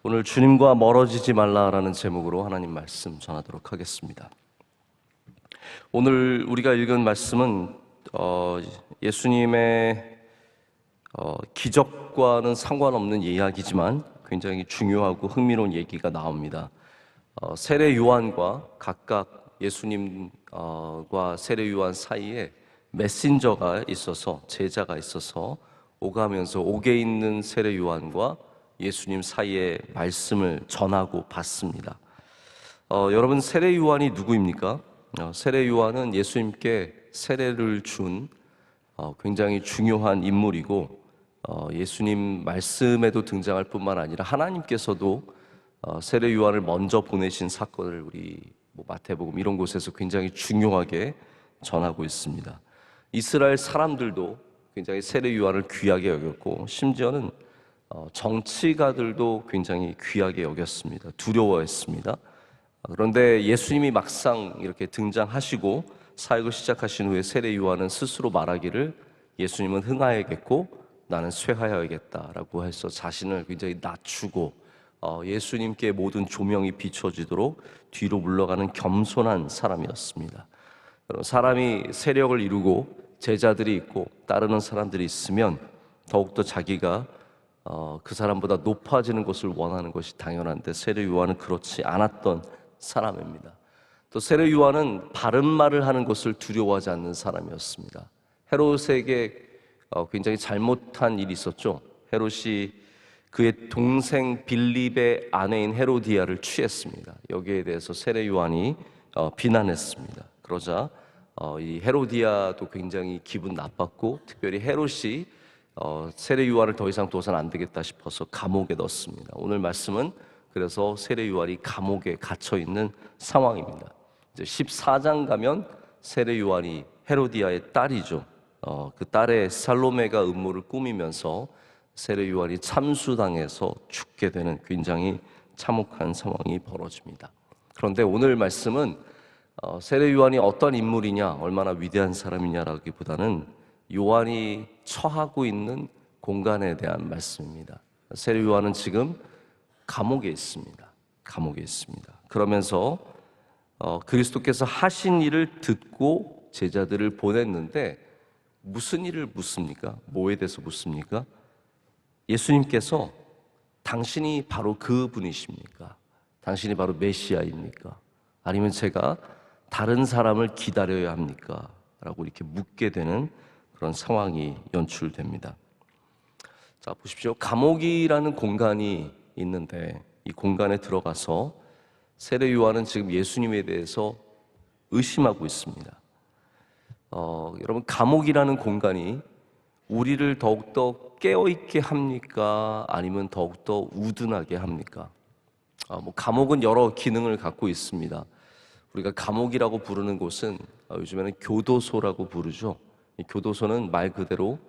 오늘 주님과 멀어지지 말라라는 제목으로 하나님 말씀 전하도록 하겠습니다. 오늘 우리가 읽은 말씀은 예수님의 기적과는 상관없는 이야기지만 굉장히 중요하고 흥미로운 얘기가 나옵니다. 세례 요한과 각각 예수님과 세례 요한 사이에 메신저가 있어서, 제자가 있어서 오가면서 옥에 있는 세례 요한과 예수님 사이에 말씀을 전하고 받습니다. 여러분, 세례 요한이 누구입니까? 세례 요한은 예수님께 세례를 준 굉장히 중요한 인물이고, 예수님 말씀에도 등장할 뿐만 아니라 하나님께서도 세례 요한을 먼저 보내신 사건을 우리 마태복음 이런 곳에서 굉장히 중요하게 전하고 있습니다. 이스라엘 사람들도 굉장히 세례 요한을 귀하게 여겼고, 심지어는 정치가들도 굉장히 귀하게 여겼습니다. 두려워했습니다. 그런데 예수님이 막상 이렇게 등장하시고 사역을 시작하신 후에 세례 요한은 스스로 말하기를 예수님은 흥하여야겠고 나는 쇠하여야겠다라고 해서 자신을 굉장히 낮추고 예수님께 모든 조명이 비춰지도록 뒤로 물러가는 겸손한 사람이었습니다. 사람이 세력을 이루고 제자들이 있고 따르는 사람들이 있으면 더욱더 자기가 그 사람보다 높아지는 것을 원하는 것이 당연한데, 세례 요한은 그렇지 않았던 사람입니다. 또 세례 요한은 바른 말을 하는 것을 두려워하지 않는 사람이었습니다. 헤롯에게 굉장히 잘못한 일이 있었죠. 헤롯이 그의 동생 빌립의 아내인 헤로디아를 취했습니다. 여기에 대해서 세례 요한이 비난했습니다. 그러자 이 헤로디아도 굉장히 기분 나빴고, 특별히 헤롯이 세례 요한을 더 이상 둬서는 안 되겠다 싶어서 감옥에 넣었습니다. 오늘 말씀은 그래서 세례 요한이 감옥에 갇혀 있는 상황입니다. 이제 14장 가면 세례 요한이 헤로디아의 딸이죠. 그 딸의 살로메가 음모를 꾸미면서 세례 요한이 참수당해서 죽게 되는 굉장히 참혹한 상황이 벌어집니다. 그런데 오늘 말씀은 세례 요한이 어떤 인물이냐, 얼마나 위대한 사람이냐라기보다는 요한이 처하고 있는 공간에 대한 말씀입니다. 세례 요한은 지금 감옥에 있습니다. 감옥에 있습니다. 그러면서 그리스도께서 하신 일을 듣고 제자들을 보냈는데 무슨 일을 묻습니까? 뭐에 대해서 묻습니까? 예수님께서 당신이 바로 그 분이십니까? 당신이 바로 메시아입니까? 아니면 제가 다른 사람을 기다려야 합니까? 라고 이렇게 묻게 되는 그런 상황이 연출됩니다. 자, 보십시오. 감옥이라는 공간이 있는데 이 공간에 들어가서 세례 요한은 지금 예수님에 대해서 의심하고 있습니다. 여러분, 감옥이라는 공간이 우리를 더욱더 깨어있게 합니까? 아니면 더욱더 우둔하게 합니까? 감옥은 여러 기능을 갖고 있습니다. 우리가 감옥이라고 부르는 곳은 요즘에는 교도소라고 부르죠. 이 교도소는 말 그대로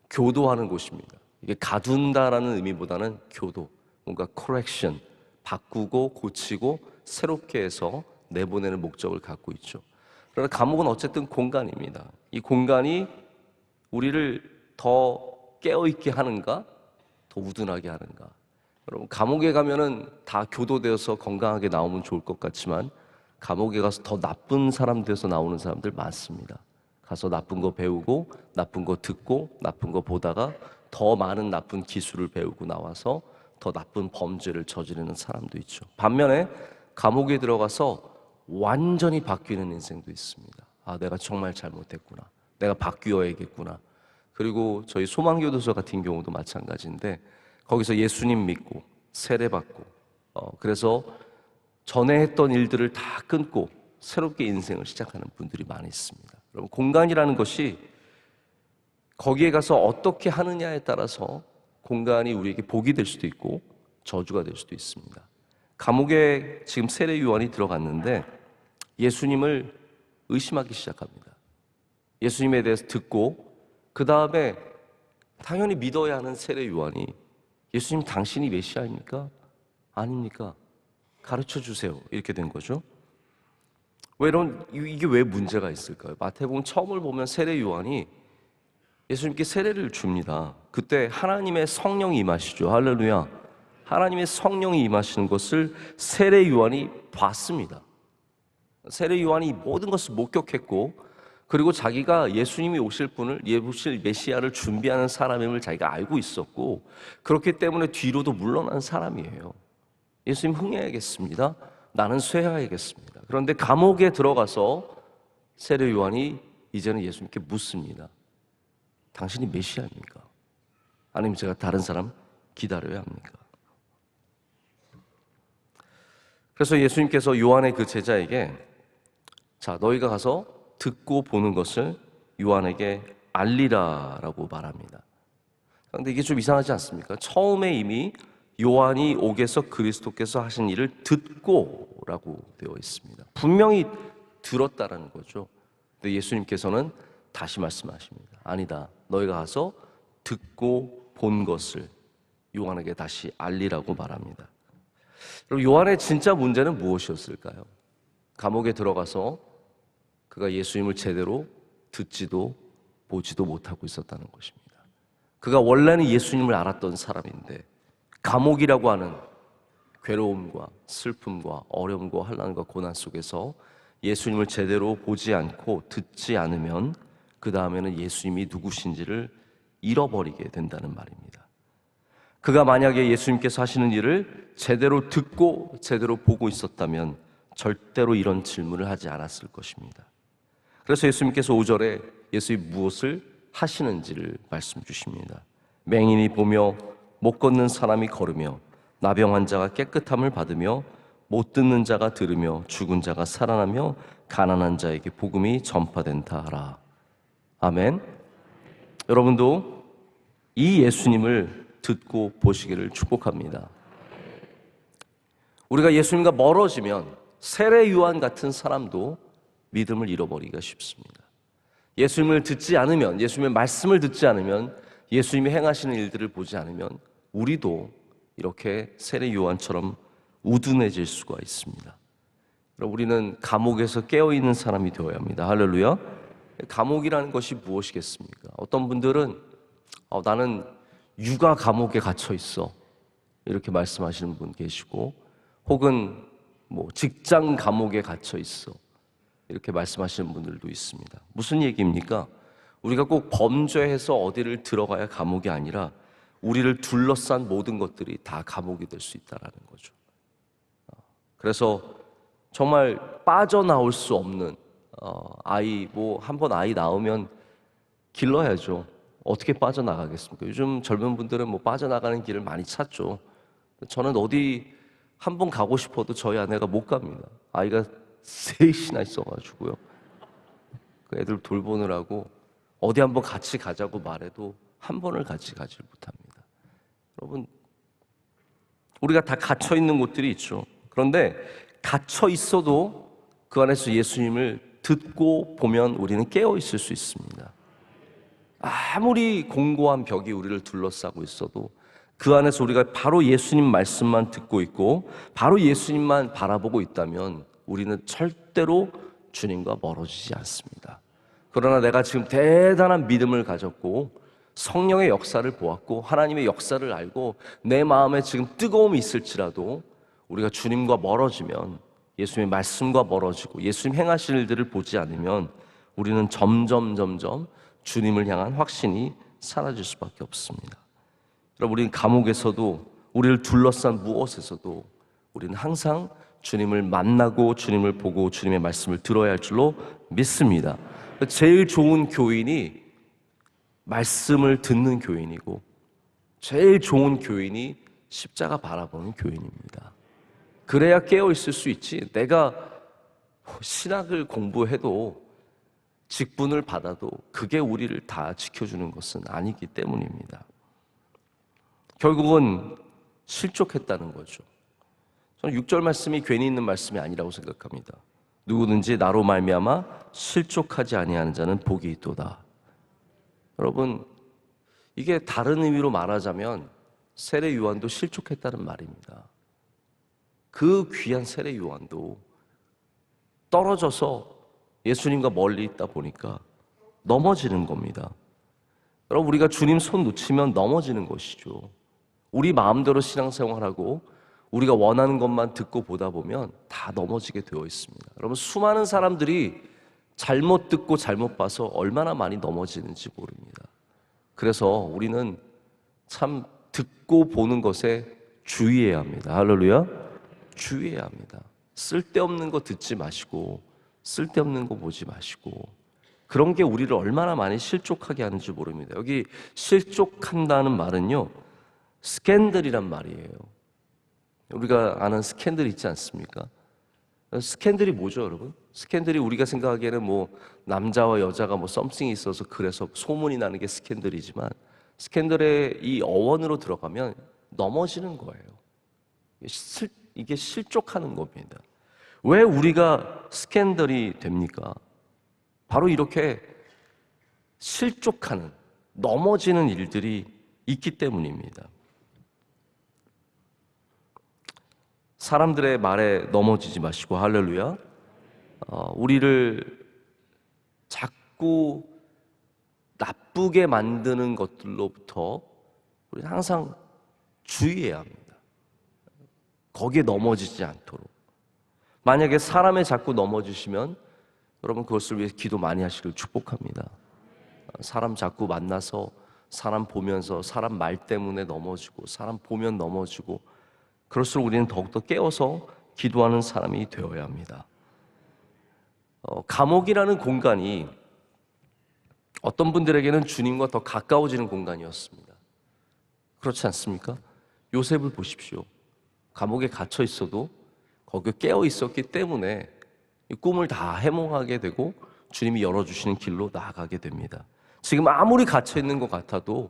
교도하는 곳입니다. 이게 가둔다라는 의미보다는 교도, 뭔가 correction, 바꾸고 고치고 새롭게 해서 내보내는 목적을 갖고 있죠. 그러나 감옥은 어쨌든 공간입니다. 이 공간이 우리를 더 깨어있게 하는가, 더 우둔하게 하는가? 여러분, 감옥에 가면은 다 교도되어서 건강하게 나오면 좋을 것 같지만 감옥에 가서 더 나쁜 사람 돼서 나오는 사람들 많습니다. 가서 나쁜 거 배우고 나쁜 거 듣고 나쁜 거 보다가 더 많은 나쁜 기술을 배우고 나와서 더 나쁜 범죄를 저지르는 사람도 있죠. 반면에 감옥에 들어가서 완전히 바뀌는 인생도 있습니다. 내가 정말 잘못했구나, 내가 바뀌어야겠구나. 그리고 저희 소망교도소 같은 경우도 마찬가지인데 거기서 예수님 믿고 세례받고 그래서 전에 했던 일들을 다 끊고 새롭게 인생을 시작하는 분들이 많이 있습니다. 여러분, 공간이라는 것이 거기에 가서 어떻게 하느냐에 따라서 공간이 우리에게 복이 될 수도 있고 저주가 될 수도 있습니다. 감옥에 지금 세례 요한이 들어갔는데 예수님을 의심하기 시작합니다. 예수님에 대해서 듣고 그 다음에 당연히 믿어야 하는 세례 요한이 예수님, 당신이 메시아입니까? 아닙니까? 가르쳐 주세요. 이렇게 된 거죠. 이게 왜 문제가 있을까요? 마태복음 처음을 보면 세례 요한이 예수님께 세례를 줍니다. 그때 하나님의 성령이 임하시죠. 할렐루야. 하나님의 성령이 임하시는 것을 세례 요한이 봤습니다. 세례 요한이 모든 것을 목격했고, 그리고 자기가 예수님이 오실 분을, 오실 메시아를 준비하는 사람임을 자기가 알고 있었고, 그렇기 때문에 뒤로도 물러난 사람이에요. 예수님 흥해야겠습니다. 나는 쇠하야겠습니다. 그런데 감옥에 들어가서 세례 요한이 이제는 예수님께 묻습니다. 당신이 메시아입니까? 아니면 제가 다른 사람 기다려야 합니까? 그래서 예수님께서 요한의 그 제자에게, 자, 너희가 가서 듣고 보는 것을 요한에게 알리라라고 말합니다. 그런데 이게 좀 이상하지 않습니까? 처음에 이미 요한이 옥에서 그리스도께서 하신 일을 듣고라고 되어 있습니다. 분명히 들었다라는 거죠. 근데 예수님께서는 다시 말씀하십니다. 아니다. 너희가 가서 듣고 본 것을 요한에게 다시 알리라고 말합니다. 그럼 요한의 진짜 문제는 무엇이었을까요? 감옥에 들어가서 그가 예수님을 제대로 듣지도 보지도 못하고 있었다는 것입니다. 그가 원래는 예수님을 알았던 사람인데 감옥이라고 하는 괴로움과 슬픔과 어려움과 환난과 고난 속에서 예수님을 제대로 보지 않고 듣지 않으면 그 다음에는 예수님이 누구신지를 잃어버리게 된다는 말입니다. 그가 만약에 예수님께서 하시는 일을 제대로 듣고 제대로 보고 있었다면 절대로 이런 질문을 하지 않았을 것입니다. 그래서 예수님께서 5절에 예수님이 무엇을 하시는지를 말씀 주십니다. 맹인이 보며 못 걷는 사람이 걸으며 나병 환자가 깨끗함을 받으며 못 듣는 자가 들으며 죽은 자가 살아나며 가난한 자에게 복음이 전파된다 하라. 아멘. 여러분도 이 예수님을 듣고 보시기를 축복합니다. 우리가 예수님과 멀어지면 세례 요한 같은 사람도 믿음을 잃어버리기가 쉽습니다. 예수님을 듣지 않으면, 예수님의 말씀을 듣지 않으면, 예수님이 행하시는 일들을 보지 않으면 우리도 이렇게 세례 요한처럼 우둔해질 수가 있습니다. 우리는 감옥에서 깨어있는 사람이 되어야 합니다. 할렐루야. 감옥이라는 것이 무엇이겠습니까? 어떤 분들은 나는 육아 감옥에 갇혀 있어, 이렇게 말씀하시는 분 계시고, 혹은 직장 감옥에 갇혀 있어, 이렇게 말씀하시는 분들도 있습니다. 무슨 얘기입니까? 우리가 꼭 범죄해서 어디를 들어가야 감옥이 아니라 우리를 둘러싼 모든 것들이 다 감옥이 될 수 있다는 거죠. 그래서 정말 빠져나올 수 없는 아이, 한번 아이 낳으면 길러야죠. 어떻게 빠져나가겠습니까? 요즘 젊은 분들은 빠져나가는 길을 많이 찾죠. 저는 어디 한번 가고 싶어도 저희 아내가 못 갑니다. 아이가 셋이나 있어가지고요. 그 애들 돌보느라고 어디 한번 같이 가자고 말해도 한 번을 같이 가지 못합니다. 여러분, 우리가 다 갇혀 있는 곳들이 있죠. 그런데 갇혀 있어도 그 안에서 예수님을 듣고 보면 우리는 깨어 있을 수 있습니다. 아무리 공고한 벽이 우리를 둘러싸고 있어도 그 안에서 우리가 바로 예수님 말씀만 듣고 있고 바로 예수님만 바라보고 있다면 우리는 절대로 주님과 멀어지지 않습니다. 그러나 내가 지금 대단한 믿음을 가졌고 성령의 역사를 보았고 하나님의 역사를 알고 내 마음에 지금 뜨거움이 있을지라도 우리가 주님과 멀어지면, 예수님의 말씀과 멀어지고 예수님 행하실 일들을 보지 않으면 우리는 점점 주님을 향한 확신이 사라질 수밖에 없습니다. 여러분, 우리는 감옥에서도 우리를 둘러싼 무엇에서도 우리는 항상 주님을 만나고 주님을 보고 주님의 말씀을 들어야 할 줄로 믿습니다. 제일 좋은 교인이 말씀을 듣는 교인이고 제일 좋은 교인이 십자가 바라보는 교인입니다. 그래야 깨어 있을 수 있지, 내가 신학을 공부해도 직분을 받아도 그게 우리를 다 지켜주는 것은 아니기 때문입니다. 결국은 실족했다는 거죠. 저는 6절 말씀이 괜히 있는 말씀이 아니라고 생각합니다. 누구든지 나로 말미암아 실족하지 아니하는 자는 복이 있도다. 여러분, 이게 다른 의미로 말하자면 세례 요한도 실족했다는 말입니다. 그 귀한 세례 요한도 떨어져서 예수님과 멀리 있다 보니까 넘어지는 겁니다. 여러분, 우리가 주님 손 놓치면 넘어지는 것이죠. 우리 마음대로 신앙생활하고 우리가 원하는 것만 듣고 보다 보면 다 넘어지게 되어 있습니다. 여러분, 수많은 사람들이 잘못 듣고 잘못 봐서 얼마나 많이 넘어지는지 모릅니다. 그래서 우리는 참 듣고 보는 것에 주의해야 합니다. 할렐루야. 주의해야 합니다. 쓸데없는 거 듣지 마시고 쓸데없는 거 보지 마시고, 그런 게 우리를 얼마나 많이 실족하게 하는지 모릅니다. 여기 실족한다는 말은요, 스캔들이란 말이에요. 우리가 아는 스캔들 있지 않습니까? 스캔들이 뭐죠, 여러분? 스캔들이 우리가 생각하기에는 뭐 남자와 여자가 뭐 썸씽이 있어서 그래서 소문이 나는 게 스캔들이지만, 스캔들의 이 어원으로 들어가면 넘어지는 거예요. 이게 실족하는 겁니다. 왜 우리가 스캔들이 됩니까? 바로 이렇게 실족하는, 넘어지는 일들이 있기 때문입니다. 사람들의 말에 넘어지지 마시고, 할렐루야. 우리를 자꾸 나쁘게 만드는 것들로부터 우리는 항상 주의해야 합니다. 거기에 넘어지지 않도록. 만약에 사람에 자꾸 넘어지시면 여러분, 그것을 위해 기도 많이 하시길 축복합니다. 사람 자꾸 만나서, 사람 보면서, 사람 말 때문에 넘어지고, 사람 보면 넘어지고, 그럴수록 우리는 더욱더 깨어서 기도하는 사람이 되어야 합니다. 감옥이라는 공간이 어떤 분들에게는 주님과 더 가까워지는 공간이었습니다. 그렇지 않습니까? 요셉을 보십시오. 감옥에 갇혀 있어도 거기에 깨어 있었기 때문에 이 꿈을 다 해몽하게 되고 주님이 열어주시는 길로 나아가게 됩니다. 지금 아무리 갇혀 있는 것 같아도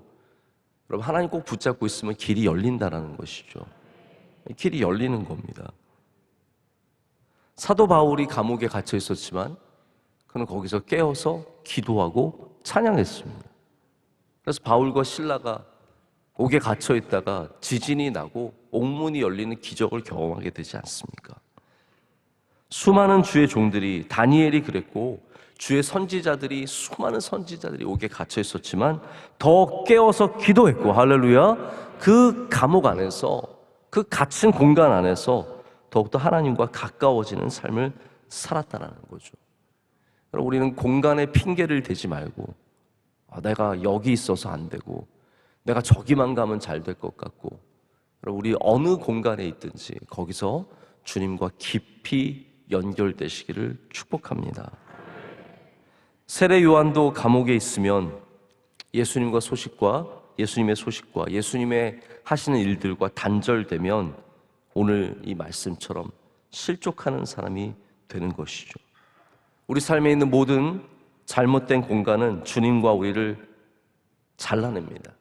여러분, 하나님 꼭 붙잡고 있으면 길이 열린다는 것이죠. 길이 열리는 겁니다. 사도 바울이 감옥에 갇혀 있었지만 그는 거기서 깨어서 기도하고 찬양했습니다. 그래서 바울과 실라가 옥에 갇혀 있다가 지진이 나고 옥문이 열리는 기적을 경험하게 되지 않습니까? 수많은 주의 종들이, 다니엘이 그랬고, 주의 선지자들이, 수많은 선지자들이 옥에 갇혀 있었지만 더 깨어서 기도했고, 할렐루야. 그 감옥 안에서, 그 갇힌 공간 안에서 더욱더 하나님과 가까워지는 삶을 살았다는 거죠. 우리는 공간에 핑계를 대지 말고, 내가 여기 있어서 안 되고, 내가 저기만 가면 잘 될 것 같고, 우리 어느 공간에 있든지 거기서 주님과 깊이 연결되시기를 축복합니다. 세례 요한도 감옥에 있으면 예수님의 소식과 예수님의 하시는 일들과 단절되면 오늘 이 말씀처럼 실족하는 사람이 되는 것이죠. 우리 삶에 있는 모든 잘못된 공간은 주님과 우리를 잘라냅니다.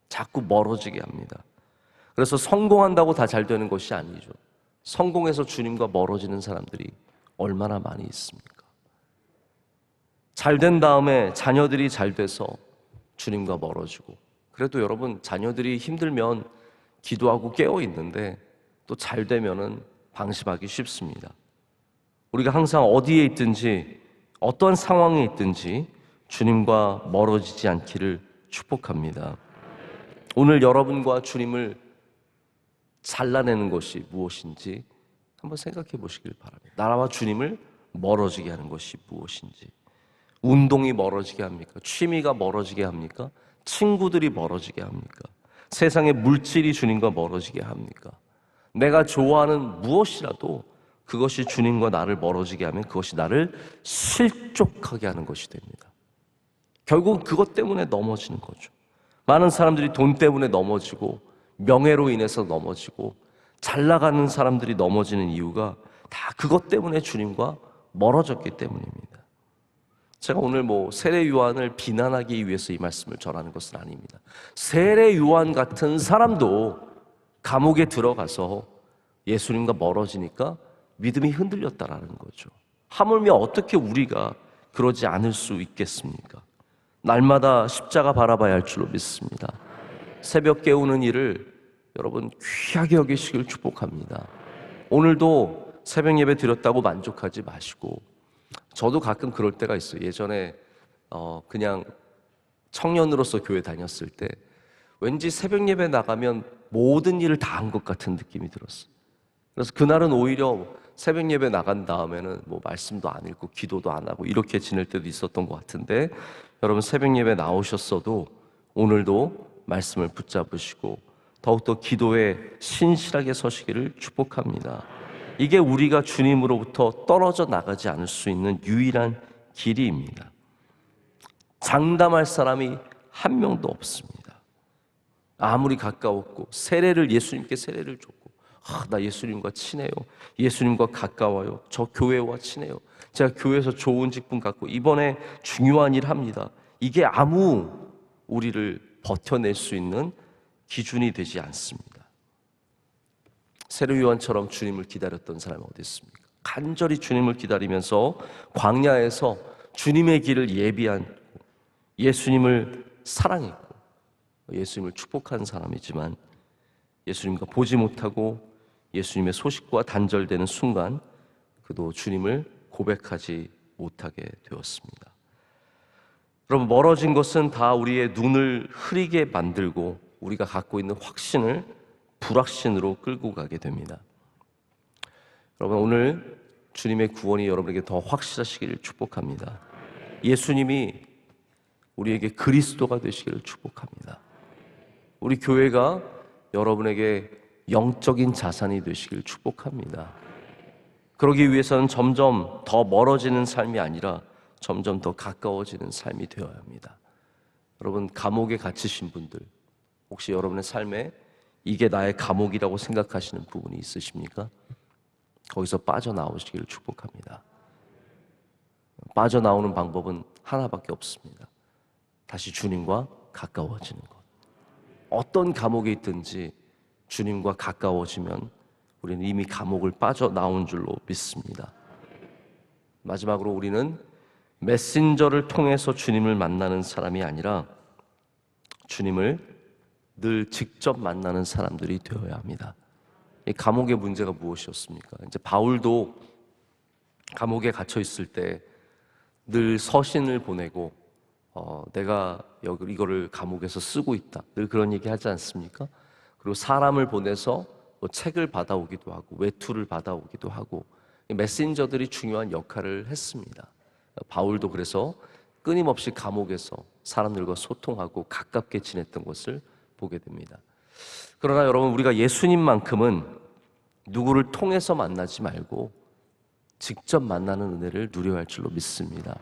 자꾸 멀어지게 합니다. 그래서 성공한다고 다 잘 되는 것이 아니죠. 성공해서 주님과 멀어지는 사람들이 얼마나 많이 있습니까? 잘 된 다음에 자녀들이 잘 돼서 주님과 멀어지고, 그래도 여러분, 자녀들이 힘들면 기도하고 깨어 있는데 또 잘 되면은 방심하기 쉽습니다. 우리가 항상 어디에 있든지 어떤 상황에 있든지 주님과 멀어지지 않기를 축복합니다. 오늘 여러분과 주님을 잘라내는 것이 무엇인지 한번 생각해 보시길 바랍니다. 나와 주님을 멀어지게 하는 것이 무엇인지. 운동이 멀어지게 합니까? 취미가 멀어지게 합니까? 친구들이 멀어지게 합니까? 세상의 물질이 주님과 멀어지게 합니까? 내가 좋아하는 무엇이라도 그것이 주님과 나를 멀어지게 하면 그것이 나를 실족하게 하는 것이 됩니다. 결국 그것 때문에 넘어지는 거죠. 많은 사람들이 돈 때문에 넘어지고, 명예로 인해서 넘어지고, 잘 나가는 사람들이 넘어지는 이유가 다 그것 때문에 주님과 멀어졌기 때문입니다. 제가 오늘 세례 요한을 비난하기 위해서 이 말씀을 전하는 것은 아닙니다. 세례 요한 같은 사람도 감옥에 들어가서 예수님과 멀어지니까 믿음이 흔들렸다라는 거죠. 하물며 어떻게 우리가 그러지 않을 수 있겠습니까? 날마다 십자가 바라봐야 할 줄로 믿습니다. 새벽 깨우는 일을 여러분 귀하게 여기시길 축복합니다. 오늘도 새벽 예배 드렸다고 만족하지 마시고, 저도 가끔 그럴 때가 있어요. 예전에 그냥 청년으로서 교회 다녔을 때 왠지 새벽 예배 나가면 모든 일을 다 한 것 같은 느낌이 들었어요. 그래서 그날은 오히려 새벽 예배 나간 다음에는 뭐 말씀도 안 읽고 기도도 안 하고 이렇게 지낼 때도 있었던 것 같은데, 여러분 새벽 예배 나오셨어도 오늘도 말씀을 붙잡으시고 더욱더 기도에 신실하게 서시기를 축복합니다. 이게 우리가 주님으로부터 떨어져 나가지 않을 수 있는 유일한 길입니다. 장담할 사람이 한 명도 없습니다. 아무리 가까웠고 예수님께 세례를 줬고, 나 예수님과 친해요, 예수님과 가까워요, 저 교회와 친해요, 제가 교회에서 좋은 직분 갖고 이번에 중요한 일 합니다, 이게 아무 우리를 버텨낼 수 있는 기준이 되지 않습니다. 세례요한처럼 주님을 기다렸던 사람이 어디 있습니까? 간절히 주님을 기다리면서 광야에서 주님의 길을 예비한, 예수님을 사랑했고 예수님을 축복한 사람이지만, 예수님과 보지 못하고 예수님의 소식과 단절되는 순간 그도 주님을 고백하지 못하게 되었습니다. 여러분, 멀어진 것은 다 우리의 눈을 흐리게 만들고 우리가 갖고 있는 확신을 불확신으로 끌고 가게 됩니다. 여러분, 오늘 주님의 구원이 여러분에게 더 확실하시기를 축복합니다. 예수님이 우리에게 그리스도가 되시기를 축복합니다. 우리 교회가 여러분에게 영적인 자산이 되시기를 축복합니다. 그러기 위해서는 점점 더 멀어지는 삶이 아니라 점점 더 가까워지는 삶이 되어야 합니다. 여러분, 감옥에 갇히신 분들, 혹시 여러분의 삶에 이게 나의 감옥이라고 생각하시는 부분이 있으십니까? 거기서 빠져나오시기를 축복합니다. 빠져나오는 방법은 하나밖에 없습니다. 다시 주님과 가까워지는 것. 어떤 감옥에 있든지 주님과 가까워지면 우리는 이미 감옥을 빠져나온 줄로 믿습니다. 마지막으로 우리는 메신저를 통해서 주님을 만나는 사람이 아니라 주님을 늘 직접 만나는 사람들이 되어야 합니다. 이 감옥의 문제가 무엇이었습니까? 이제 바울도 감옥에 갇혀 있을 때 늘 서신을 보내고 내가 이거를 감옥에서 쓰고 있다, 늘 그런 얘기 하지 않습니까? 그리고 사람을 보내서 뭐 책을 받아오기도 하고 외투를 받아오기도 하고, 메신저들이 중요한 역할을 했습니다. 바울도 그래서 끊임없이 감옥에서 사람들과 소통하고 가깝게 지냈던 것을 보게 됩니다. 그러나 여러분, 우리가 예수님만큼은 누구를 통해서 만나지 말고 직접 만나는 은혜를 누려야 할 줄로 믿습니다.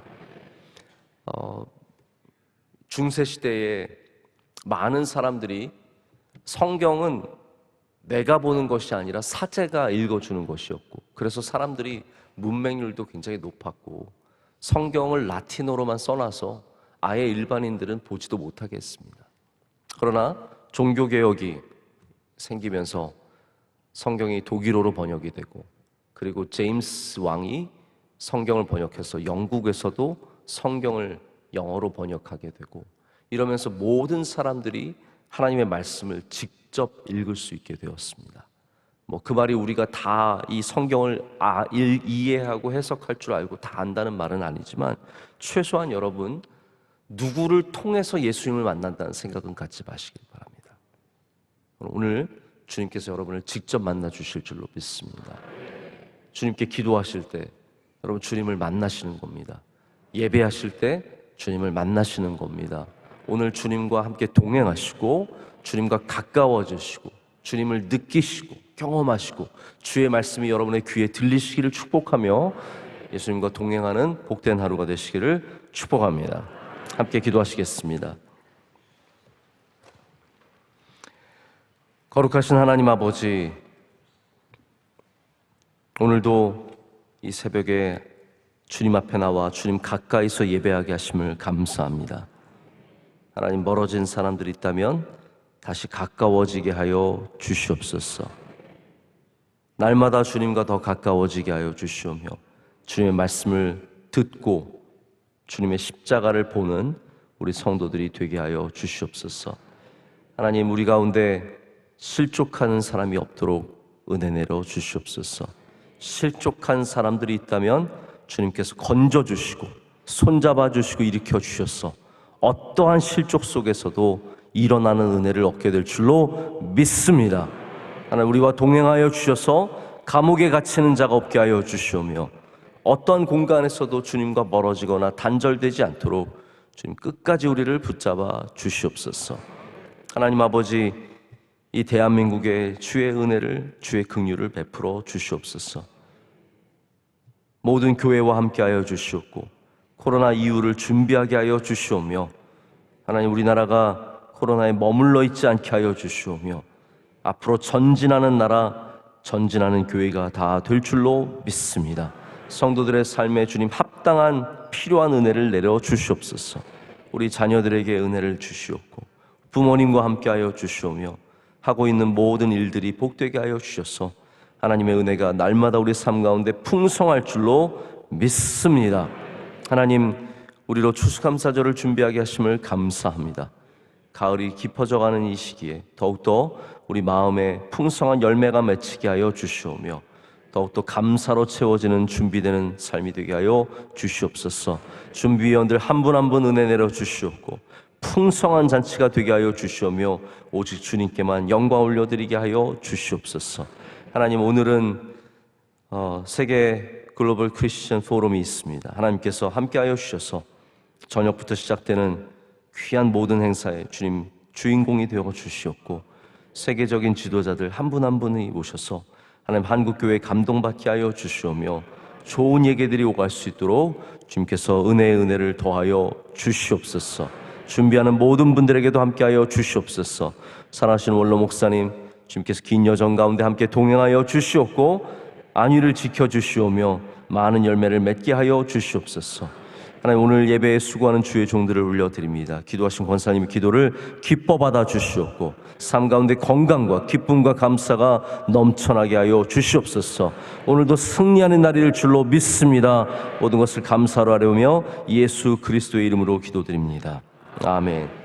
중세 시대에 많은 사람들이 성경은 내가 보는 것이 아니라 사제가 읽어주는 것이었고, 그래서 사람들이 문맹률도 굉장히 높았고 성경을 라틴어로만 써놔서 아예 일반인들은 보지도 못하게 했습니다. 그러나 종교개혁이 생기면서 성경이 독일어로 번역이 되고, 그리고 제임스 왕이 성경을 번역해서 영국에서도 성경을 영어로 번역하게 되고, 이러면서 모든 사람들이 하나님의 말씀을 직접 읽을 수 있게 되었습니다. 그 말이 우리가 다 이 성경을 이해하고 해석할 줄 알고 다 안다는 말은 아니지만, 최소한 여러분, 누구를 통해서 예수님을 만난다는 생각은 갖지 마시길 바랍니다. 오늘 주님께서 여러분을 직접 만나 주실 줄로 믿습니다. 주님께 기도하실 때 여러분 주님을 만나시는 겁니다. 예배하실 때 주님을 만나시는 겁니다. 오늘 주님과 함께 동행하시고 주님과 가까워지시고 주님을 느끼시고 경험하시고 주의 말씀이 여러분의 귀에 들리시기를 축복하며 예수님과 동행하는 복된 하루가 되시기를 축복합니다. 함께 기도하시겠습니다. 거룩하신 하나님 아버지, 오늘도 이 새벽에 주님 앞에 나와 주님 가까이서 예배하게 하심을 감사합니다. 하나님, 멀어진 사람들이 있다면 다시 가까워지게 하여 주시옵소서. 날마다 주님과 더 가까워지게 하여 주시오며 주님의 말씀을 듣고 주님의 십자가를 보는 우리 성도들이 되게 하여 주시옵소서. 하나님, 우리 가운데 실족하는 사람이 없도록 은혜 내려 주시옵소서. 실족한 사람들이 있다면 주님께서 건져주시고 손잡아 주시고 일으켜 주셔서 어떠한 실족 속에서도 일어나는 은혜를 얻게 될 줄로 믿습니다. 하나님, 우리와 동행하여 주셔서 감옥에 갇히는 자가 없게 하여 주시오며 어떤 공간에서도 주님과 멀어지거나 단절되지 않도록 주님 끝까지 우리를 붙잡아 주시옵소서. 하나님 아버지, 이 대한민국에 주의 은혜를, 주의 긍휼을 베풀어 주시옵소서. 모든 교회와 함께하여 주시옵고 코로나 이후를 준비하게 하여 주시오며 하나님, 우리나라가 코로나에 머물러 있지 않게 하여 주시오며 앞으로 전진하는 나라, 전진하는 교회가 다 될 줄로 믿습니다. 성도들의 삶에 주님 합당한 필요한 은혜를 내려 주시옵소서. 우리 자녀들에게 은혜를 주시옵고 부모님과 함께하여 주시오며 하고 있는 모든 일들이 복되게 하여 주셔서 하나님의 은혜가 날마다 우리 삶 가운데 풍성할 줄로 믿습니다. 하나님, 우리로 추수감사절을 준비하게 하심을 감사합니다. 가을이 깊어져가는 이 시기에 더욱더 우리 마음에 풍성한 열매가 맺히게 하여 주시오며 더욱더 감사로 채워지는 준비되는 삶이 되게 하여 주시옵소서. 준비위원들 한 분 한 분 은혜 내려 주시옵고 풍성한 잔치가 되게 하여 주시오며 오직 주님께만 영광 올려드리게 하여 주시옵소서. 하나님, 오늘은 세계 글로벌 크리스천 포럼이 있습니다. 하나님께서 함께하여 주셔서 저녁부터 시작되는 귀한 모든 행사에 주님 주인공이 되어 주시옵고 세계적인 지도자들 한 분 한 분이 오셔서 하나님 한국교회 감동받게 하여 주시오며 좋은 얘기들이 오갈 수 있도록 주님께서 은혜의 은혜를 더하여 주시옵소서. 준비하는 모든 분들에게도 함께하여 주시옵소서. 사랑하시는 원로 목사님, 주님께서 긴 여정 가운데 함께 동행하여 주시옵고 안위를 지켜주시오며 많은 열매를 맺게 하여 주시옵소서. 하나님, 오늘 예배에 수고하는 주의 종들을 올려드립니다. 기도하신 권사님의 기도를 기뻐 받아 주시옵고 삶 가운데 건강과 기쁨과 감사가 넘쳐나게 하여 주시옵소서. 오늘도 승리하는 날일 줄로 믿습니다. 모든 것을 감사로 하려며 예수 그리스도의 이름으로 기도드립니다. 아멘.